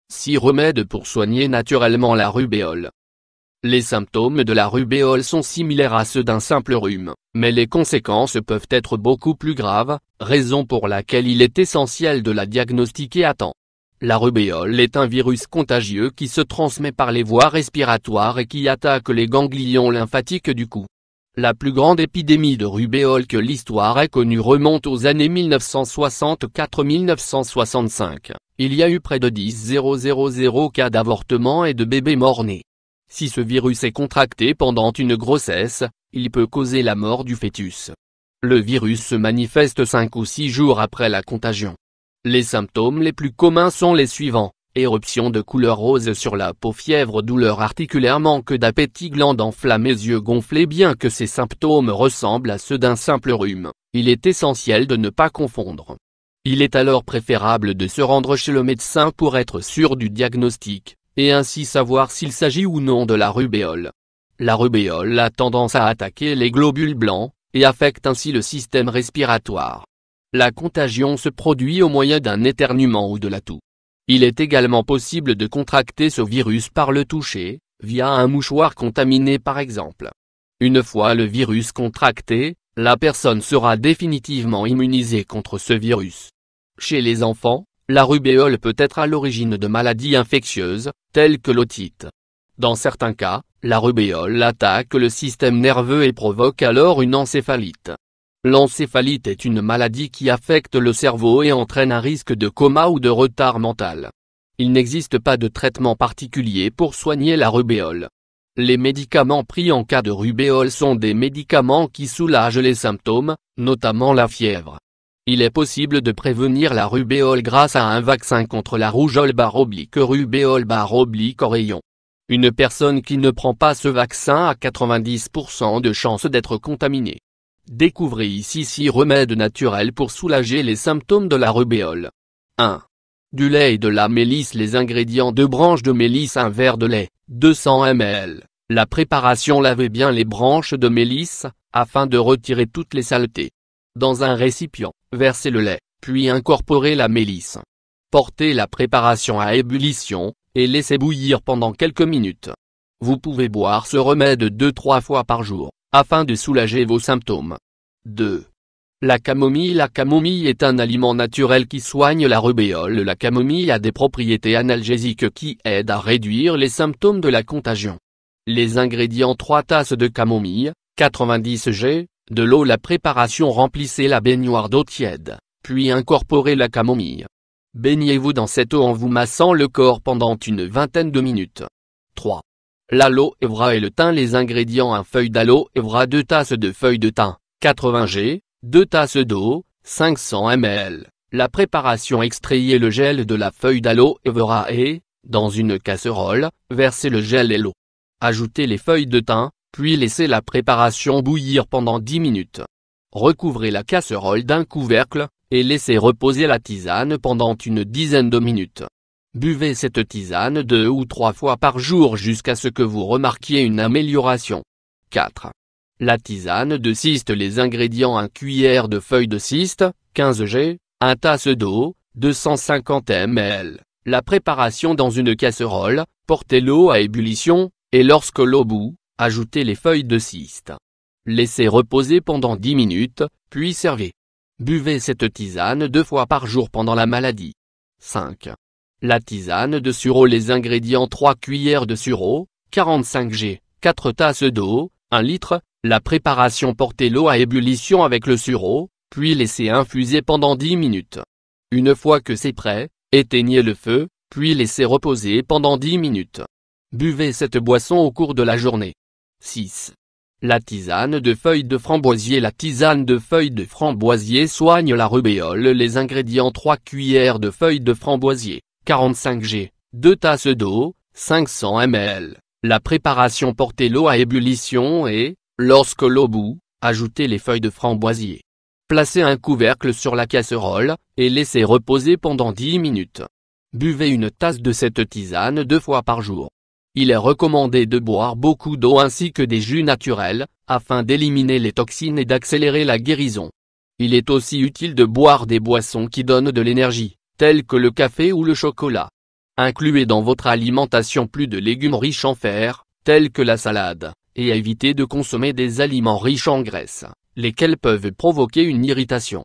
6 remèdes pour soigner naturellement la rubéole. Les symptômes de la rubéole sont similaires à ceux d'un simple rhume, mais les conséquences peuvent être beaucoup plus graves, raison pour laquelle il est essentiel de la diagnostiquer à temps. La rubéole est un virus contagieux qui se transmet par les voies respiratoires et qui attaque les ganglions lymphatiques du cou. La plus grande épidémie de rubéole que l'histoire ait connue remonte aux années 1964-1965. Il y a eu près de 10 000 cas d'avortement et de bébés morts-nés. Si ce virus est contracté pendant une grossesse, il peut causer la mort du fœtus. Le virus se manifeste 5 ou 6 jours après la contagion. Les symptômes les plus communs sont les suivants: éruption de couleur rose sur la peau, fièvre, douleur articulaire, manque d'appétit, glandes enflammées, yeux gonflés. Bien que ces symptômes ressemblent à ceux d'un simple rhume, il est essentiel de ne pas confondre. Il est alors préférable de se rendre chez le médecin pour être sûr du diagnostic, et ainsi savoir s'il s'agit ou non de la rubéole. La rubéole a tendance à attaquer les globules blancs, et affecte ainsi le système respiratoire. La contagion se produit au moyen d'un éternuement ou de la toux. Il est également possible de contracter ce virus par le toucher, via un mouchoir contaminé par exemple. Une fois le virus contracté, la personne sera définitivement immunisée contre ce virus. Chez les enfants, la rubéole peut être à l'origine de maladies infectieuses, telles que l'otite. Dans certains cas, la rubéole attaque le système nerveux et provoque alors une encéphalite. L'encéphalite est une maladie qui affecte le cerveau et entraîne un risque de coma ou de retard mental. Il n'existe pas de traitement particulier pour soigner la rubéole. Les médicaments pris en cas de rubéole sont des médicaments qui soulagent les symptômes, notamment la fièvre. Il est possible de prévenir la rubéole grâce à un vaccin contre la rougeole/rubéole/oreillon. Une personne qui ne prend pas ce vaccin a 90% de chances d'être contaminée. Découvrez ici 6 remèdes naturels pour soulager les symptômes de la rubéole. 1. Du lait et de la mélisse. Les ingrédients: 2 branches de mélisse, 1 verre de lait, 200 ml. La préparation: lavez bien les branches de mélisse, afin de retirer toutes les saletés. Dans un récipient, versez le lait, puis incorporez la mélisse. Portez la préparation à ébullition, et laissez bouillir pendant quelques minutes. Vous pouvez boire ce remède 2-3 fois par jour, afin de soulager vos symptômes. 2. La camomille. La camomille est un aliment naturel qui soigne la rubéole. La camomille a des propriétés analgésiques qui aident à réduire les symptômes de la contagion. Les ingrédients: 3 tasses de camomille, 90 g, de l'eau. La préparation: remplissez la baignoire d'eau tiède, puis incorporez la camomille. Baignez-vous dans cette eau en vous massant le corps pendant une vingtaine de minutes. 3. L'aloe vera et le thym. Les ingrédients: 1 feuille d'aloe vera, 2 tasses de feuilles de thym, 80 g, 2 tasses d'eau, 500 ml. La préparation: extrayez le gel de la feuille d'aloe vera et, dans une casserole, versez le gel et l'eau. Ajoutez les feuilles de thym, puis laissez la préparation bouillir pendant 10 minutes. Recouvrez la casserole d'un couvercle, et laissez reposer la tisane pendant une dizaine de minutes. Buvez cette tisane 2 ou 3 fois par jour jusqu'à ce que vous remarquiez une amélioration. 4. La tisane de cyste. Les ingrédients: 1 cuillère de feuilles de cyste, 15 g, 1 tasse d'eau, 250 ml. La préparation: dans une casserole, portez l'eau à ébullition, et lorsque l'eau bout, ajoutez les feuilles de cyste. Laissez reposer pendant 10 minutes, puis servez. Buvez cette tisane 2 fois par jour pendant la maladie. 5. La tisane de sureau. Les ingrédients: 3 cuillères de sureau, 45 g, 4 tasses d'eau, 1 litre. La préparation: portez l'eau à ébullition avec le sureau, puis laissez infuser pendant 10 minutes. Une fois que c'est prêt, éteignez le feu, puis laissez reposer pendant 10 minutes. Buvez cette boisson au cours de la journée. 6. La tisane de feuilles de framboisier. La tisane de feuilles de framboisier soigne la rubéole. Les ingrédients: 3 cuillères de feuilles de framboisier, 45 g, 2 tasses d'eau, 500 ml. La préparation: portez l'eau à ébullition et, lorsque l'eau bout, ajoutez les feuilles de framboisier. Placez un couvercle sur la casserole, et laissez reposer pendant 10 minutes. Buvez une tasse de cette tisane 2 fois par jour. Il est recommandé de boire beaucoup d'eau ainsi que des jus naturels, afin d'éliminer les toxines et d'accélérer la guérison. Il est aussi utile de boire des boissons qui donnent de l'énergie, telles que le café ou le chocolat. Incluez dans votre alimentation plus de légumes riches en fer, tels que la salade, et évitez de consommer des aliments riches en graisse, lesquels peuvent provoquer une irritation.